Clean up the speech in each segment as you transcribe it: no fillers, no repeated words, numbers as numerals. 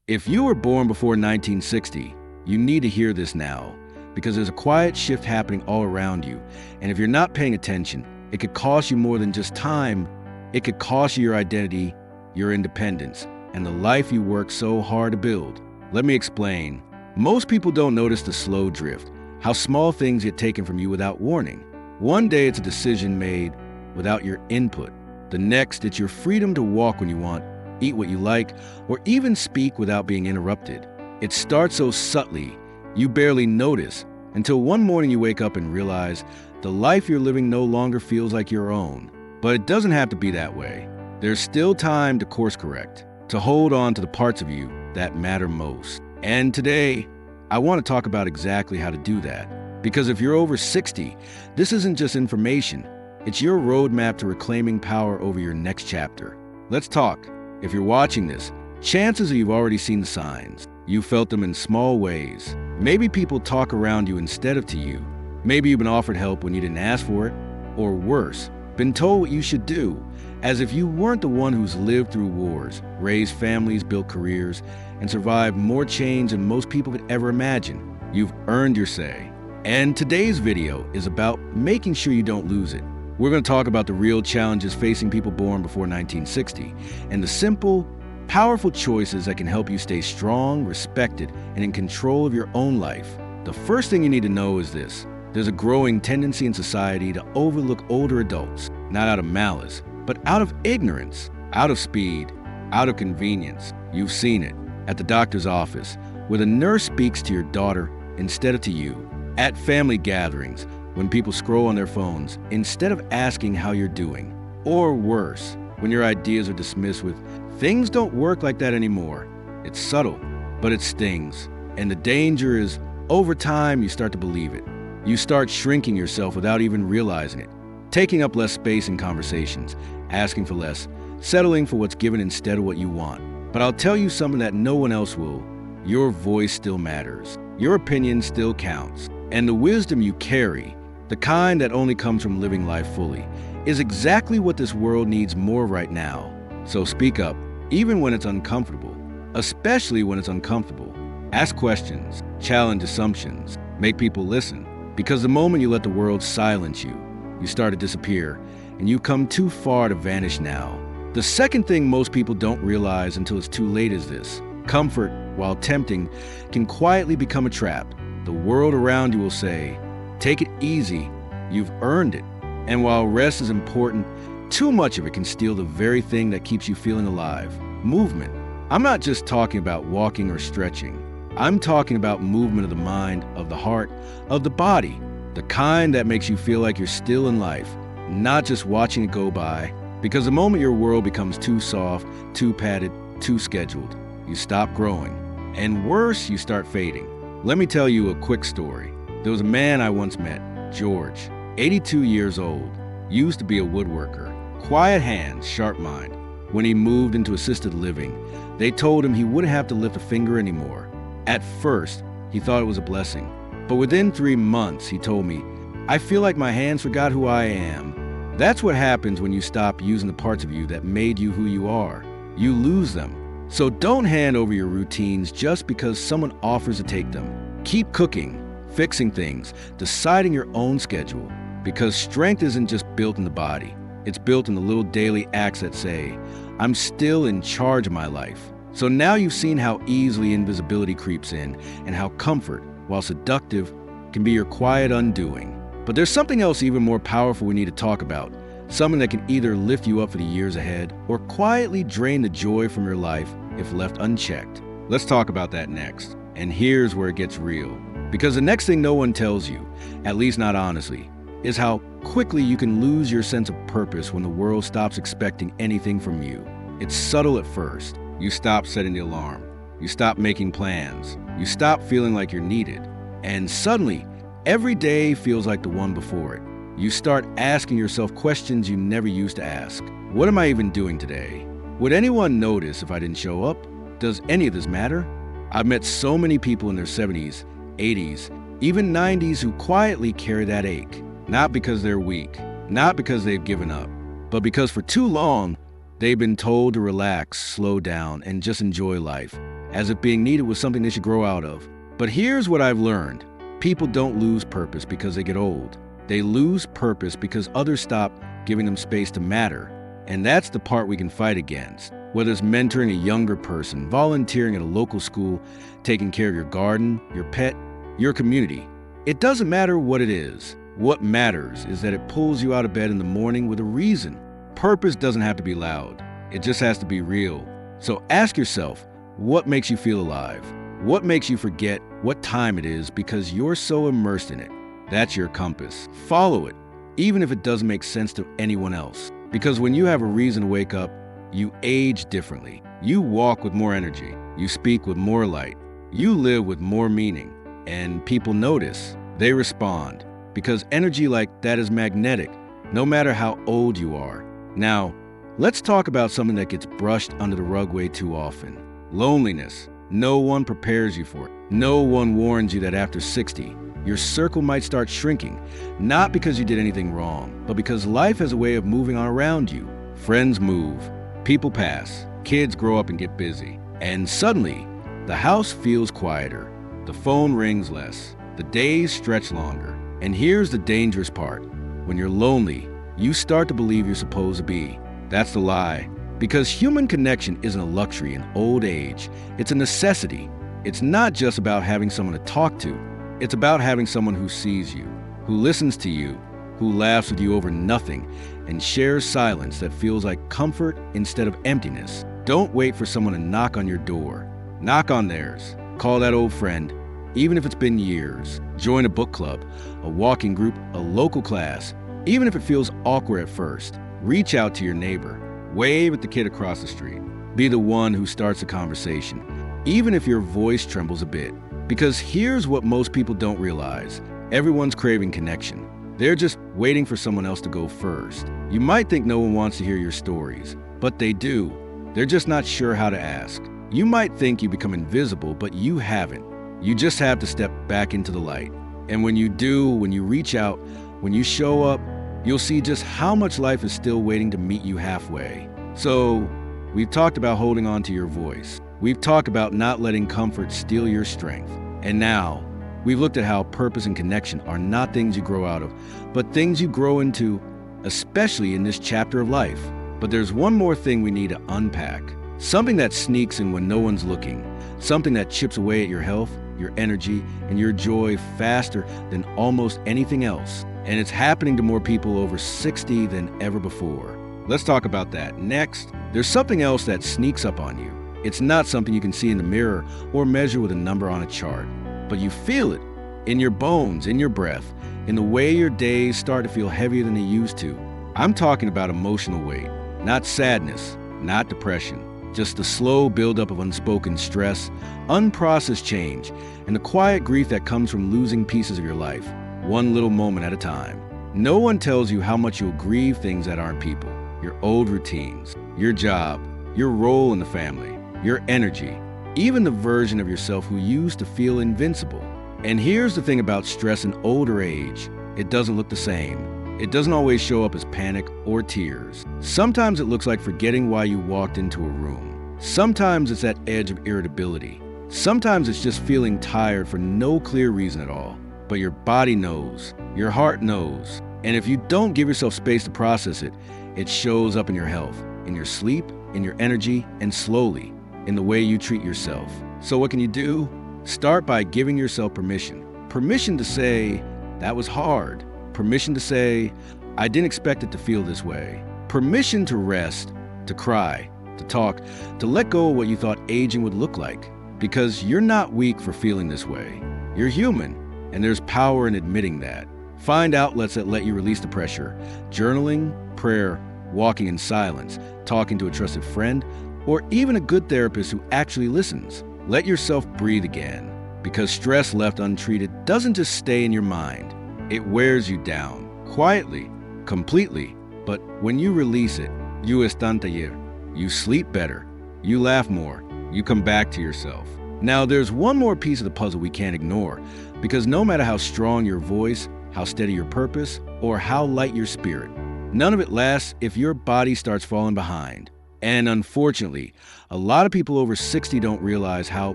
If you were born before 1960, you need to hear this now, because there's a quiet shift happening all around you, and if you're not paying attention, it could cost you more than just time. It could cost you your identity, your independence, and the life you worked so hard to build. Let me explain. Most people don't notice the slow drift, how small things get taken from you without warning. One day it's a decision made without your input. The next, it's your freedom to walk when you want, eat what you like, or even speak without being interrupted. It starts so subtly, you barely notice, until one morning you wake up and realize the life you're living no longer feels like your own. But it doesn't have to be that way. There's still time to course correct, to hold on to the parts of you that matter most. And today, I want to talk about exactly how to do that. Because if you're over 60, this isn't just information. It's your roadmap to reclaiming power over your next chapter. Let's talk. If you're watching this, chances are you've already seen the signs. You felt them in small ways. Maybe people talk around you instead of to you. Maybe you've been offered help when you didn't ask for it. Or worse, been told what you should do, as if you weren't the one who's lived through wars, raised families, built careers, and survived more change than most people could ever imagine. You've earned your say. And today's video is about making sure you don't lose it. We're going to talk about the real challenges facing people born before 1960 and the simple, powerful choices that can help you stay strong, respected, and in control of your own life. The first thing you need to know is this. There's a growing tendency in society to overlook older adults, not out of malice, but out of ignorance, out of speed, out of convenience. You've seen it at the doctor's office, where the nurse speaks to your daughter instead of to you, at family gatherings, when people scroll on their phones instead of asking how you're doing. Or worse, when your ideas are dismissed with, "Things don't work like that anymore." It's subtle, but it stings. And the danger is, over time, you start to believe it. You start shrinking yourself without even realizing it, taking up less space in conversations, asking for less, settling for what's given instead of what you want. But I'll tell you something that no one else will. Your voice still matters. Your opinion still counts. And the wisdom you carry, the kind that only comes from living life fully, is exactly what this world needs more right now. So speak up, even when it's uncomfortable, especially when it's uncomfortable. Ask questions, challenge assumptions, make people listen. Because the moment you let the world silence you, you start to disappear, and you come too far to vanish now. The second thing most people don't realize until it's too late is this. Comfort, while tempting, can quietly become a trap. The world around you will say, "Take it easy, you've earned it." And while rest is important, too much of it can steal the very thing that keeps you feeling alive. Movement. I'm not just talking about walking or stretching. I'm talking about movement of the mind, of the heart, of the body. The kind that makes you feel like you're still in life, not just watching it go by. Because the moment your world becomes too soft, too padded, too scheduled, you stop growing. And worse, you start fading. Let me tell you a quick story. There was a man I once met, George, 82 years old, used to be a woodworker, quiet hands, sharp mind. When he moved into assisted living, they told him he wouldn't have to lift a finger anymore. At first, he thought it was a blessing. But within 3 months, he told me, "I feel like my hands forgot who I am." That's what happens when you stop using the parts of you that made you who you are. You lose them. So don't hand over your routines just because someone offers to take them. Keep cooking, fixing things, deciding your own schedule. Because strength isn't just built in the body. It's built in the little daily acts that say, "I'm still in charge of my life." So now you've seen how easily invisibility creeps in and how comfort, while seductive, can be your quiet undoing. But there's something else even more powerful we need to talk about. Something that can either lift you up for the years ahead or quietly drain the joy from your life if left unchecked. Let's talk about that next. And here's where it gets real. Because the next thing no one tells you, at least not honestly, is how quickly you can lose your sense of purpose when the world stops expecting anything from you. It's subtle at first. You stop setting the alarm. You stop making plans. You stop feeling like you're needed. And suddenly, every day feels like the one before it. You start asking yourself questions you never used to ask. What am I even doing today? Would anyone notice if I didn't show up? Does any of this matter? I've met so many people in their 70s, 80s, even 90s who quietly carry that ache. Not because they're weak, not because they've given up, but because for too long, they've been told to relax, slow down, and just enjoy life. as if being needed was something they should grow out of. But here's what I've learned. People don't lose purpose because they get old. They lose purpose because others stop giving them space to matter. And that's the part we can fight against. Whether it's mentoring a younger person, volunteering at a local school, taking care of your garden, your pet, your community. It doesn't matter what it is. What matters is that it pulls you out of bed in the morning with a reason. Purpose doesn't have to be loud. It just has to be real. So ask yourself, what makes you feel alive? What makes you forget what time it is because you're so immersed in it? That's your compass. Follow it, even if it doesn't make sense to anyone else. Because when you have a reason to wake up, you age differently. You walk with more energy. You speak with more light. You live with more meaning. And people notice. They respond. Because energy like that is magnetic, no matter how old you are. Now, let's talk about something that gets brushed under the rug way too often. Loneliness. No one prepares you for it. No one warns you that after 60, your circle might start shrinking, not because you did anything wrong, but because life has a way of moving on around you. Friends move, people pass, kids grow up and get busy, and suddenly, the house feels quieter, the phone rings less, the days stretch longer. And here's the dangerous part. When you're lonely, you start to believe you're supposed to be. That's the lie. Because human connection isn't a luxury in old age, it's a necessity. It's not just about having someone to talk to. It's about having someone who sees you, who listens to you, who laughs with you over nothing, and shares silence that feels like comfort instead of emptiness. Don't wait for someone to knock on your door. Knock on theirs. Call that old friend, even if it's been years. Join a book club, a walking group, a local class. Even if it feels awkward at first, reach out to your neighbor. Wave at the kid across the street. Be the one who starts a conversation, even if your voice trembles a bit. Because here's what most people don't realize. Everyone's craving connection. They're just waiting for someone else to go first. You might think no one wants to hear your stories, but they do. They're just not sure how to ask. You might think you become invisible, but you haven't. You just have to step back into the light. And when you do, when you reach out, when you show up, you'll see just how much life is still waiting to meet you halfway. So, we've talked about holding on to your voice. We've talked about not letting comfort steal your strength. And now, we've looked at how purpose and connection are not things you grow out of, but things you grow into, especially in this chapter of life. But there's one more thing we need to unpack. Something that sneaks in when no one's looking. Something that chips away at your health, your energy, and your joy faster than almost anything else. And it's happening to more people over 60 than ever before. Let's talk about that. Next, there's something else that sneaks up on you. It's not something you can see in the mirror or measure with a number on a chart, but you feel it in your bones, in your breath, in the way your days start to feel heavier than they used to. I'm talking about emotional weight, not sadness, not depression, just the slow buildup of unspoken stress, unprocessed change, and the quiet grief that comes from losing pieces of your life, one little moment at a time. No one tells you how much you'll grieve things that aren't people. Your old routines, your job, your role in the family, your energy, even the version of yourself who used to feel invincible. And here's the thing about stress in older age. It doesn't look the same. It doesn't always show up as panic or tears. Sometimes it looks like forgetting why you walked into a room. Sometimes it's that edge of irritability. Sometimes it's just feeling tired for no clear reason at all. But your body knows, your heart knows. And if you don't give yourself space to process it, it shows up in your health, in your sleep, in your energy, and slowly, in the way you treat yourself. So what can you do? Start by giving yourself permission. Permission to say, that was hard. Permission to say, I didn't expect it to feel this way. Permission to rest, to cry, to talk, to let go of what you thought aging would look like. Because you're not weak for feeling this way. You're human, and there's power in admitting that. Find outlets that let you release the pressure. Journaling, prayer, walking in silence, talking to a trusted friend, or even a good therapist who actually listens. Let yourself breathe again. Because stress left untreated doesn't just stay in your mind. It wears you down, quietly, completely. But when you release it, you están taller. You sleep better. You laugh more. You come back to yourself. Now, there's one more piece of the puzzle we can't ignore. Because no matter how strong your voice, how steady your purpose, or how light your spirit, none of it lasts if your body starts falling behind. And unfortunately, a lot of people over 60 don't realize how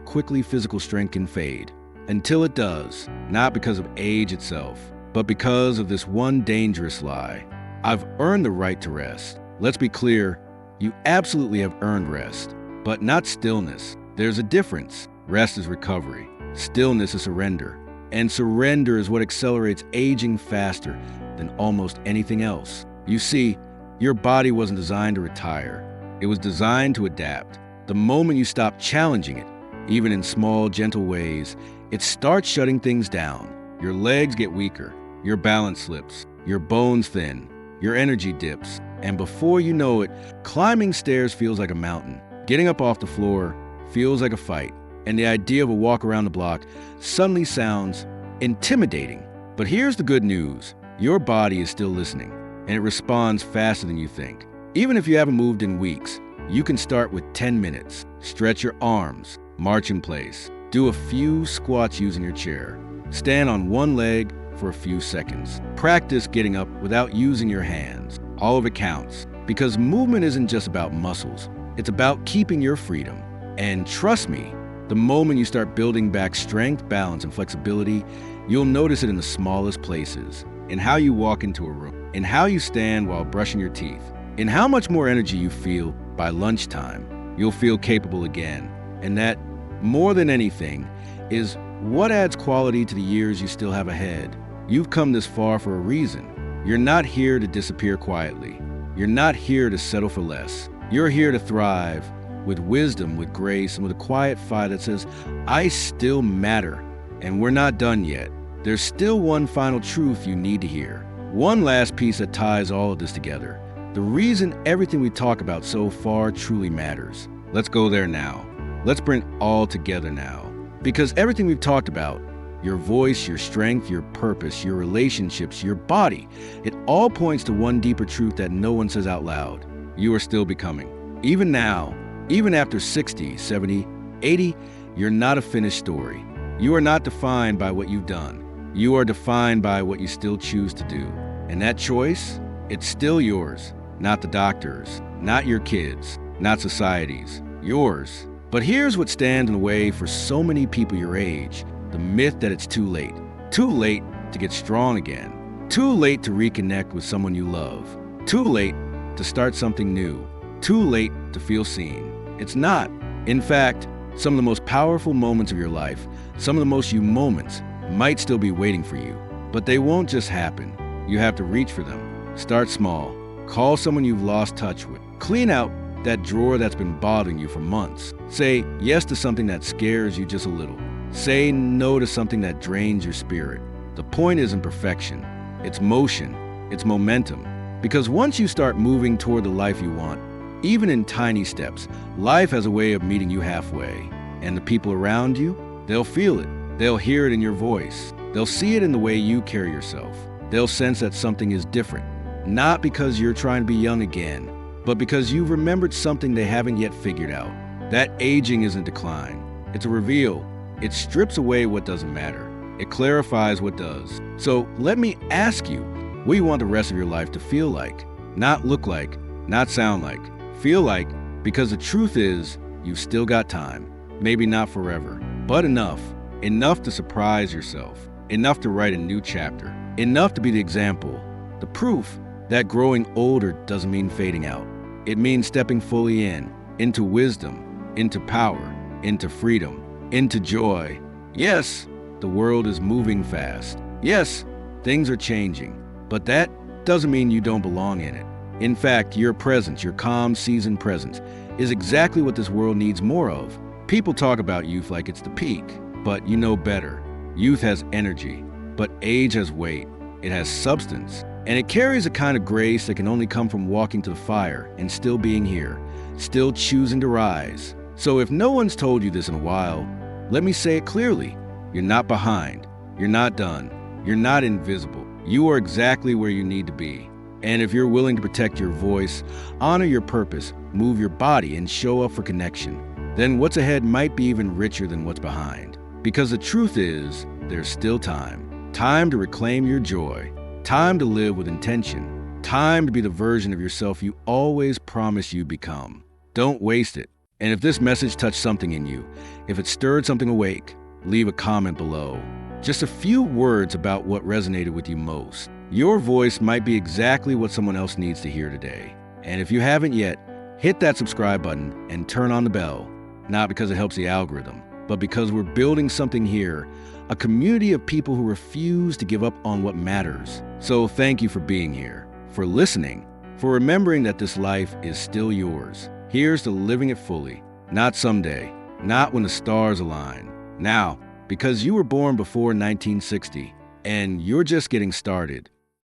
quickly physical strength can fade. Until it does, not because of age itself, but because of this one dangerous lie. I've earned the right to rest. Let's be clear, you absolutely have earned rest, but not stillness. There's a difference. Rest is recovery. Stillness is surrender. And surrender is what accelerates aging faster than almost anything else. You see, your body wasn't designed to retire. It was designed to adapt. The moment you stop challenging it, even in small, gentle ways, it starts shutting things down. Your legs get weaker, your balance slips, your bones thin, your energy dips, and before you know it, climbing stairs feels like a mountain. Getting up off the floor feels like a fight, and the idea of a walk around the block suddenly sounds intimidating. But here's the good news. Your body is still listening, and it responds faster than you think. Even if you haven't moved in weeks, you can start with 10 minutes. Stretch your arms, march in place, do a few squats using your chair, stand on one leg for a few seconds. Practice getting up without using your hands. All of it counts, because movement isn't just about muscles, it's about keeping your freedom. And trust me, the moment you start building back strength, balance, and flexibility, you'll notice it in the smallest places, in how you walk into a room, in how you stand while brushing your teeth, in how much more energy you feel by lunchtime. You'll feel capable again. And that, more than anything, is what adds quality to the years you still have ahead. You've come this far for a reason. You're not here to disappear quietly. You're not here to settle for less. You're here to thrive with wisdom, with grace, and with a quiet fire that says, I still matter. And we're not done yet. There's still one final truth you need to hear. One last piece that ties all of this together. The reason everything we talk about so far truly matters. Let's go there now. Let's bring it all together now. Because everything we've talked about, your voice, your strength, your purpose, your relationships, your body, it all points to one deeper truth that no one says out loud. You are still becoming. Even now, even after 60, 70, 80, you're not a finished story. You are not defined by what you've done. You are defined by what you still choose to do. And that choice, it's still yours. Not the doctor's, not your kids', not society's, yours. But here's what stands in the way for so many people your age, the myth that it's too late. Too late to get strong again. Too late to reconnect with someone you love. Too late to start something new. Too late to feel seen. It's not. In fact, some of the most powerful moments of your life, some of the most you moments, might still be waiting for you. But they won't just happen. You have to reach for them. Start small. Call someone you've lost touch with. Clean out that drawer that's been bothering you for months. Say yes to something that scares you just a little. Say no to something that drains your spirit. The point isn't perfection. It's motion. It's momentum. Because once you start moving toward the life you want, even in tiny steps, life has a way of meeting you halfway. And the people around you, they'll feel it. They'll hear it in your voice. They'll see it in the way you carry yourself. They'll sense that something is different. Not because you're trying to be young again, but because you've remembered something they haven't yet figured out. That aging isn't decline. It's a reveal. It strips away what doesn't matter. It clarifies what does. So let me ask you, what do you want the rest of your life to feel like? Not look like, not sound like. Feel like, because the truth is, you've still got time. Maybe not forever, but enough. Enough to surprise yourself. Enough to write a new chapter. Enough to be the example, the proof that growing older doesn't mean fading out. It means stepping fully into wisdom, into power, into freedom, into joy. Yes, the world is moving fast. Yes, things are changing, but that doesn't mean you don't belong in it. In fact, your presence, your calm, seasoned presence, is exactly what this world needs more of. People talk about youth like it's the peak, but you know better. Youth has energy, but age has weight. It has substance. And it carries a kind of grace that can only come from walking to the fire and still being here, still choosing to rise. So if no one's told you this in a while, let me say it clearly. You're not behind. You're not done. You're not invisible. You are exactly where you need to be. And if you're willing to protect your voice, honor your purpose, move your body, and show up for connection, then what's ahead might be even richer than what's behind. Because the truth is, there's still time. Time to reclaim your joy. Time to live with intention. Time to be the version of yourself you always promised you'd become. Don't waste it. And if this message touched something in you, if it stirred something awake, leave a comment below. Just a few words about what resonated with you most. Your voice might be exactly what someone else needs to hear today. And if you haven't yet, hit that subscribe button and turn on the bell. Not because it helps the algorithm, but because we're building something here, a community of people who refuse to give up on what matters. So thank you for being here, for listening, for remembering that this life is still yours. Here's to living it fully, not someday, not when the stars align. Now, because you were born before 1960, and you're just getting started.